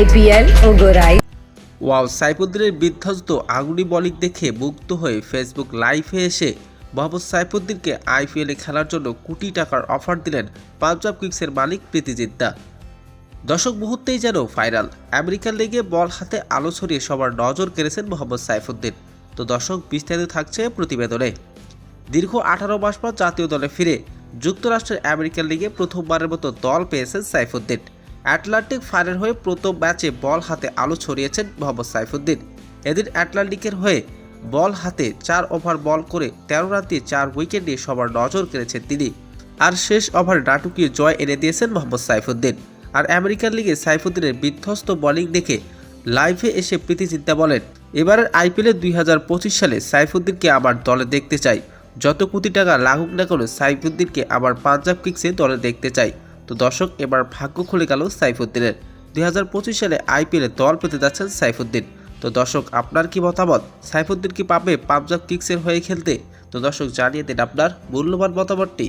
IPL ও গোড়াই। Wow, সাইফুদ্দিনের বিধ্বস্ত আগুনি bowling দেখে মুগ্ধ হয়ে ফেসবুক লাইভে এসে মোহাম্মদ সাইফুদ্দিনকে আইপিএলে খেলার জন্য কোটি টাকার অফার দিলেন পাঞ্জাব কিংসের মালিক প্রীতি জিন্তা। দর্শক মুহূর্তেই যেন ভাইরাল। আমেরিকান লিগে বল হাতে আলো ছড়িয়ে সবার নজর কেড়েছেন মোহাম্মদ সাইফুদ্দিন। তো দর্শক, বিস্তারিত থাকছে প্রতিবেদনে। দীর্ঘ 18 মাস পর জাতীয় দলে ফিরে যুক্তরাষ্ট্রের আমেরিকান লিগে প্রথমবারের মতো দল পেয়েছেন সাইফুদ্দিন। অ্যাটলান্টিক ফায়ারের হয়ে প্রথম ম্যাচে বল হাতে আলো ছড়িয়েছেন মোহাম্মদ সাইফুদ্দিন। এদিন অ্যাটলান্টিকের হয়ে বল হাতে 4 ওভার বল করে 13 রান দিয়ে 4 উইকেট নিয়ে সবার নজর কেড়েছেন তিনি। আর শেষ ওভারে নাটকীয় জয় এনে দিয়েছেন মোহাম্মদ সাইফুদ্দিন। আর আমেরিকান লিগে সাইফুদ্দিনের বিধ্বস্ত বোলিং দেখে লাইভে এসে প্রীতি জিন্তা বলেন, এবারের আইপিএলে 2025 সালে সাইফুদ্দিনকে আমার দলে দেখতে চাই। যত কোটি টাকা লাগুক না কেন সাইফুদ্দিনকে আবার পাঞ্জাব কিংসে দলে দেখতে চাই। তো দর্শক, এবার ভাগ্য খুলে গেল সাইফুদ্দিনের। 2025 সালে আইপিএলে দল পেতে যাচ্ছেন সাইফুদ্দিন। তো দর্শক, আপনার কি মতামত? সাইফুদ্দিন কি পাবে পাঞ্জাব কিংসের হয়ে খেলতে? তো দর্শক, জানিয়ে দিন আপনার মূল্যবান মতামতটি।